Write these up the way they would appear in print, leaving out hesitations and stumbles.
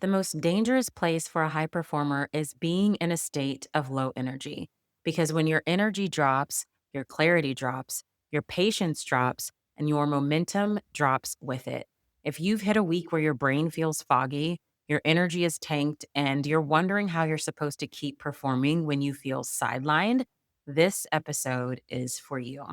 The most dangerous place for a high performer is being in a state of low energy. Because when your energy drops, your clarity drops, your patience drops, and your momentum drops with it. If you've hit a week where your brain feels foggy, your energy is tanked, and you're wondering how you're supposed to keep performing when you feel sidelined, this episode is for you.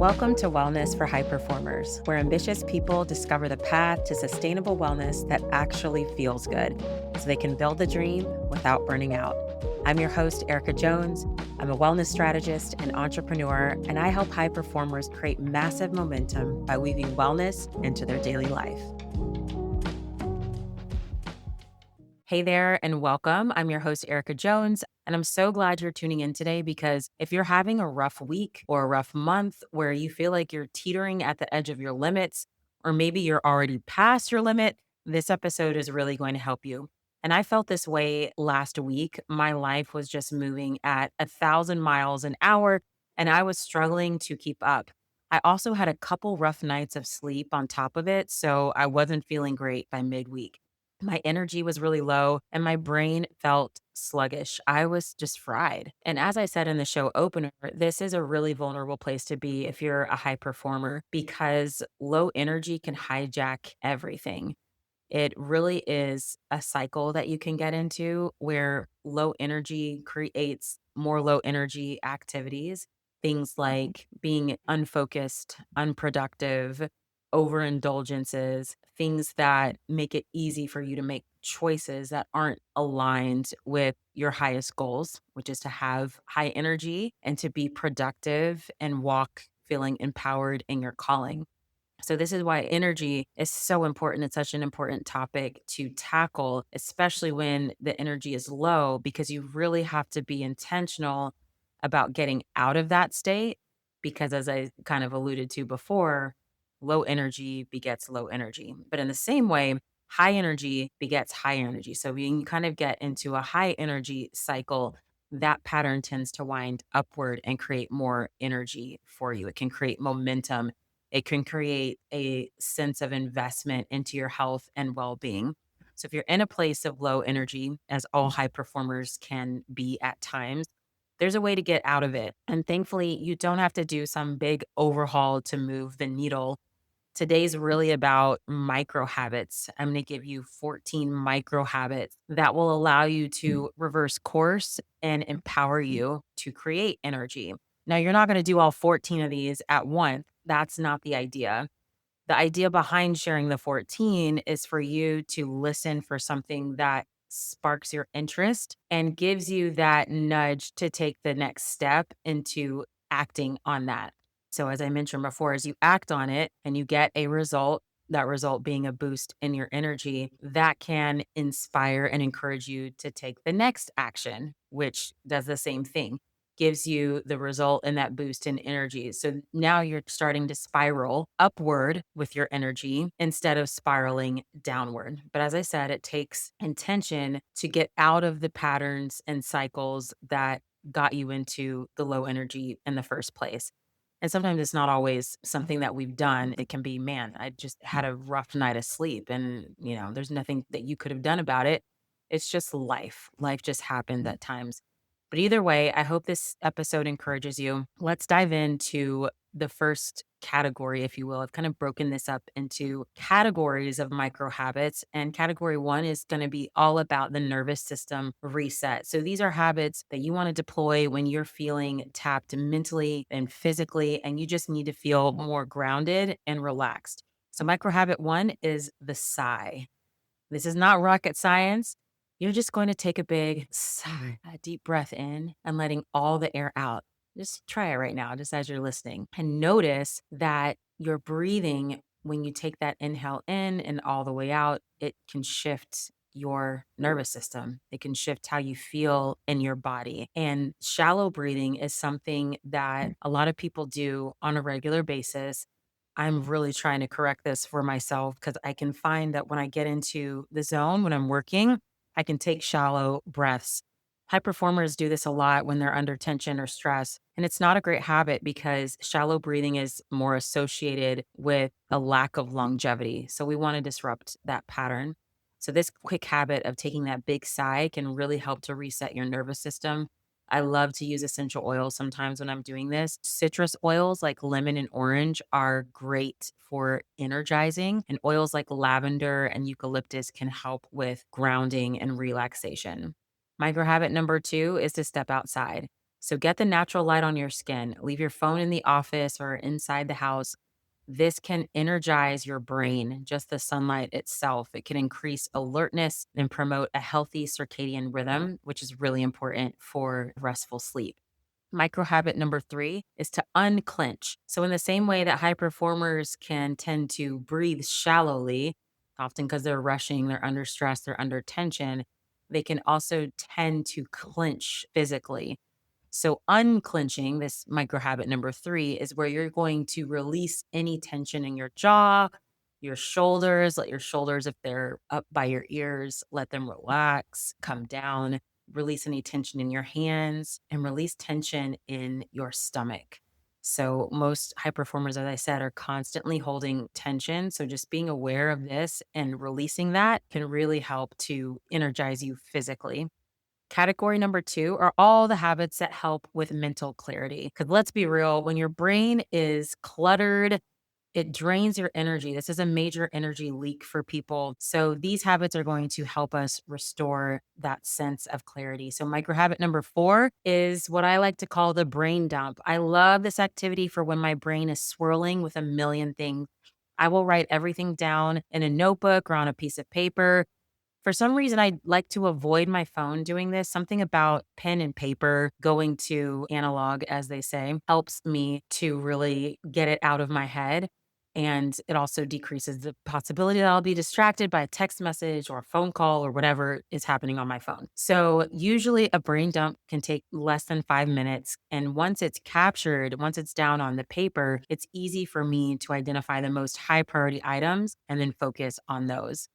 Welcome to Wellness for High Performers, where ambitious people discover the path to sustainable wellness that actually feels good so they can build a dream without burning out. I'm your host, Erica Jones. I'm a wellness strategist and entrepreneur, and I help high performers create massive momentum by weaving wellness into their daily life. Hey there, and welcome. I'm your host, Erica Jones, and I'm so glad you're tuning in today because if you're having a rough week or a rough month where you feel like you're teetering at the edge of your limits, or maybe you're already past your limit, this episode is really going to help you. And I felt this way last week. My life was just moving at 1,000 miles an hour, and I was struggling to keep up. I also had a couple rough nights of sleep on top of it, so I wasn't feeling great by midweek. My energy was really low and my brain felt sluggish. I was just fried. And as I said in the show opener, this is a really vulnerable place to be if you're a high performer because low energy can hijack everything. It really is a cycle that you can get into where low energy creates more low energy activities. Things like being unfocused, unproductive, overindulgences, things that make it easy for you to make choices that aren't aligned with your highest goals, which is to have high energy and to be productive and walk feeling empowered in your calling. So, this is why energy is so important. It's such an important topic to tackle, especially when the energy is low, because you really have to be intentional about getting out of that state. Because, as I kind of alluded to before, low energy begets low energy. But in the same way, high energy begets high energy. So, when you kind of get into a high energy cycle, that pattern tends to wind upward and create more energy for you. It can create momentum, it can create a sense of investment into your health and well being. So, if you're in a place of low energy, as all high performers can be at times, there's a way to get out of it. And thankfully, you don't have to do some big overhaul to move the needle. Today's really about micro habits. I'm going to give you 14 micro habits that will allow you to reverse course and empower you to create energy. Now, you're not going to do all 14 of these at once. That's not the idea. The idea behind sharing the 14 is for you to listen for something that sparks your interest and gives you that nudge to take the next step into acting on that. So, as I mentioned before, as you act on it and you get a result, that result being a boost in your energy, that can inspire and encourage you to take the next action, which does the same thing, gives you the result and that boost in energy. So now you're starting to spiral upward with your energy instead of spiraling downward. But as I said, it takes intention to get out of the patterns and cycles that got you into the low energy in the first place. And sometimes it's not always something that we've done. It can be, man, I just had a rough night of sleep and, there's nothing that you could have done about it. It's just life. Life just happened at times. But either way, I hope this episode encourages you. Let's dive into the first category, if you will. I've kind of broken this up into categories of micro habits. And category one is going to be all about the nervous system reset. So these are habits that you want to deploy when you're feeling tapped mentally and physically, and you just need to feel more grounded and relaxed. So, micro habit one is the sigh. This is not rocket science. You're just going to take a big sigh, a deep breath in, and letting all the air out. Just try it right now, just as you're listening. And notice that your breathing, when you take that inhale in and all the way out, it can shift your nervous system. It can shift how you feel in your body. And shallow breathing is something that a lot of people do on a regular basis. I'm really trying to correct this for myself because I can find that when I get into the zone when I'm working, I can take shallow breaths High performers do this a lot when they're under tension or stress. And it's not a great habit because shallow breathing is more associated with a lack of longevity. So we want to disrupt that pattern. So, this quick habit of taking that big sigh can really help to reset your nervous system. I love to use essential oils sometimes when I'm doing this. Citrus oils like lemon and orange are great for energizing, and oils like lavender and eucalyptus can help with grounding and relaxation. Micro habit number two is to step outside. So get the natural light on your skin. Leave your phone in the office or inside the house. This can energize your brain, just the sunlight itself. It can increase alertness and promote a healthy circadian rhythm, which is really important for restful sleep. Micro habit number three is to unclench. So, in the same way that high performers can tend to breathe shallowly, often because they're rushing, they're under stress, they're under tension, they can also tend to clench physically. So, unclenching, this micro habit number three, is where you're going to release any tension in your jaw, your shoulders. Let your shoulders, if they're up by your ears, let them relax, come down. Release any tension in your hands and release tension in your stomach. So, most high performers, as I said, are constantly holding tension. So, just being aware of this and releasing that can really help to energize you physically. Category number two are all the habits that help with mental clarity. Because let's be real, when your brain is cluttered, it drains your energy. This is a major energy leak for people. So, these habits are going to help us restore that sense of clarity. So, micro habit number four is what I like to call the brain dump. I love this activity for when my brain is swirling with a million things. I will write everything down in a notebook or on a piece of paper. For some reason, I like to avoid my phone doing this. Something about pen and paper going to analog, as they say, helps me to really get it out of my head. And it also decreases the possibility that I'll be distracted by a text message or a phone call or whatever is happening on my phone. So, usually a brain dump can take less than 5 minutes. And once it's captured, once it's down on the paper, it's easy for me to identify the most high priority items and then focus on those.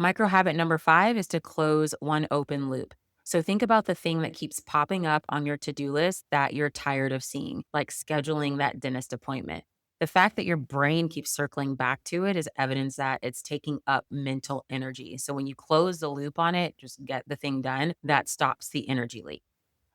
Micro habit number five is to close one open loop. So think about the thing that keeps popping up on your to do list that you're tired of seeing, like scheduling that dentist appointment. The fact that your brain keeps circling back to it is evidence that it's taking up mental energy. So when you close the loop on it, just get the thing done, that stops the energy leak.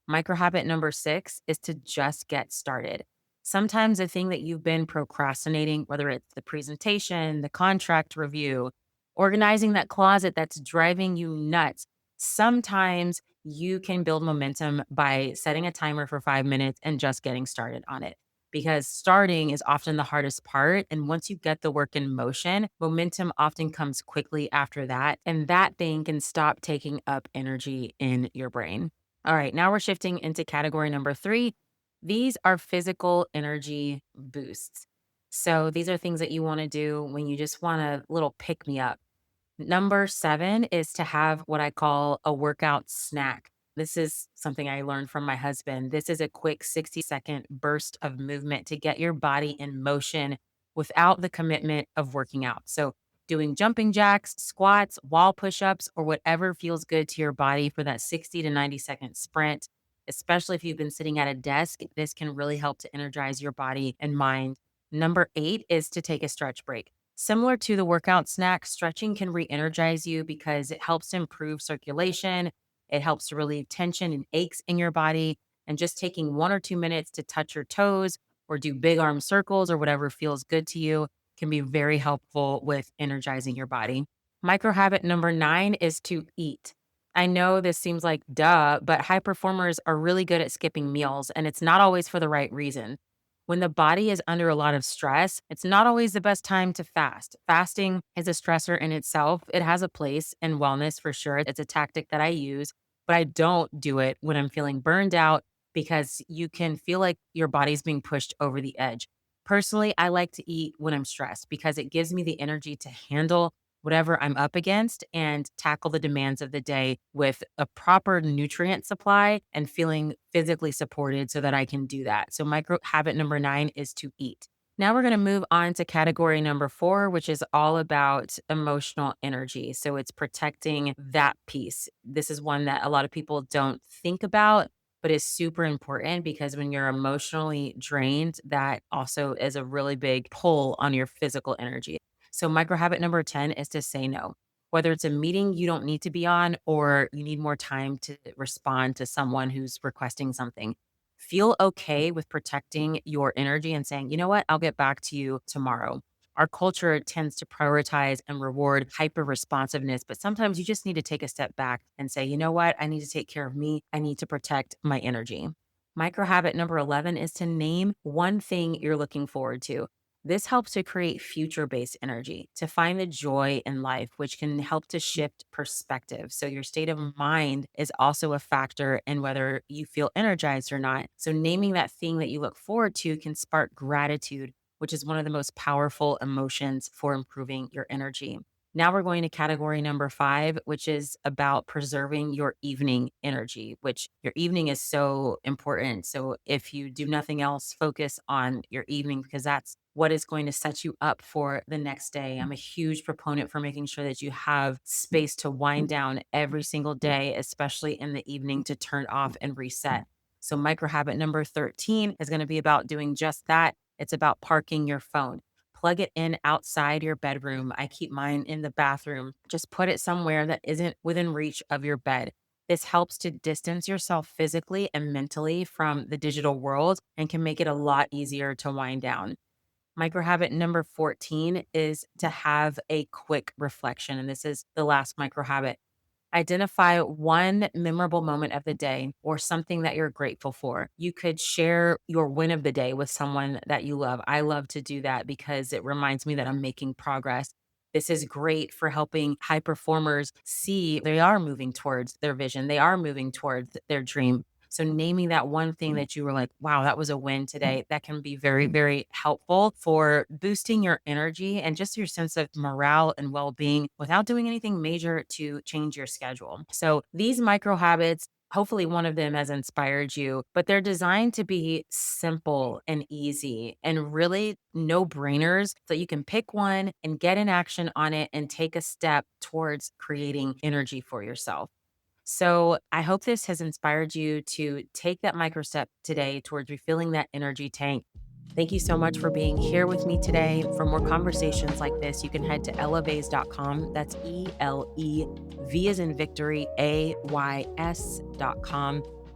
Micro habit number six is to just get started. Sometimes the thing that you've been procrastinating, whether it's the presentation, the contract review, organizing that closet that's driving you nuts, sometimes you can build momentum by setting a timer for 5 minutes and just getting started on it. Because starting is often the hardest part. And once you get the work in motion, momentum often comes quickly after that. And that thing can stop taking up energy in your brain. All right, now we're shifting into category number three. These are physical energy boosts. So these are things that you want to do when you just want a little pick me up. Number seven is to have what I call a workout snack. This is something I learned from my husband. This is a quick 60-second burst of movement to get your body in motion without the commitment of working out. So, doing jumping jacks, squats, wall push ups, or whatever feels good to your body for that 60 to 90-second sprint, especially if you've been sitting at a desk, this can really help to energize your body and mind. Number eight is to take a stretch break. Similar to the workout snack, stretching can re energize you because it helps to improve circulation. It helps to relieve tension and aches in your body. And just taking 1 or 2 minutes to touch your toes or do big arm circles or whatever feels good to you can be very helpful with energizing your body. Micro habit number nine is to eat. I know this seems like duh, but high performers are really good at skipping meals, and it's not always for the right reason. When the body is under a lot of stress, it's not always the best time to fast. Fasting is a stressor in itself. It has a place in wellness for sure. It's a tactic that I use, but I don't do it when I'm feeling burned out because you can feel like your body's being pushed over the edge. Personally, I like to eat when I'm stressed because it gives me the energy to handle whatever I'm up against and tackle the demands of the day with a proper nutrient supply and feeling physically supported so that I can do that. So, micro habit number nine is to eat. Now we're going to move on to category number 4, which is all about emotional energy. So it's protecting that piece. This is one that a lot of people don't think about, but is super important because when you're emotionally drained, that also is a really big pull on your physical energy. So micro habit number 10 is to say no. Whether it's a meeting you don't need to be on or you need more time to respond to someone who's requesting something, feel okay with protecting your energy and saying, you know what, I'll get back to you tomorrow. Our culture tends to prioritize and reward hyper responsiveness, but sometimes you just need to take a step back and say, you know what, I need to take care of me. I need to protect my energy. Micro habit number 11 is to name one thing you're looking forward to. This helps to create future based energy, to find the joy in life, which can help to shift perspective. So, your state of mind is also a factor in whether you feel energized or not. So, naming that thing that you look forward to can spark gratitude, which is one of the most powerful emotions for improving your energy. Now we're going to category number 5, which is about preserving your evening energy, which your evening is so important. So if you do nothing else, focus on your evening because that's what is going to set you up for the next day. I'm a huge proponent for making sure that you have space to wind down every single day, especially in the evening to turn off and reset. So micro habit number 13 is going to be about doing just that. It's about parking your phone. Plug it in outside your bedroom. I keep mine in the bathroom. Just put it somewhere that isn't within reach of your bed. This helps to distance yourself physically and mentally from the digital world and can make it a lot easier to wind down. Micro habit number 14 is to have a quick reflection. And this is the last micro habit. Identify one memorable moment of the day or something that you're grateful for. You could share your win of the day with someone that you love. I love to do that because it reminds me that I'm making progress. This is great for helping high performers see they are moving towards their vision, they are moving towards their dream. So, naming that one thing that you were like, wow, that was a win today, that can be very, very helpful for boosting your energy and just your sense of morale and well being without doing anything major to change your schedule. So, these micro habits, hopefully, one of them has inspired you, but they're designed to be simple and easy and really no brainers so you can pick one and get in action on it and take a step towards creating energy for yourself. So I hope this has inspired you to take that micro step today towards refilling that energy tank. Thank you so much for being here with me today. For more conversations like this, you can head to elevays.com. That's ELEV as in victory, AYS.com.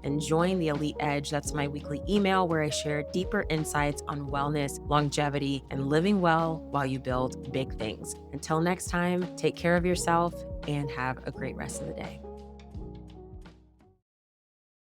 And join the Elite Edge. That's my weekly email where I share deeper insights on wellness, longevity, and living well while you build big things. Until next time, take care of yourself and have a great rest of the day.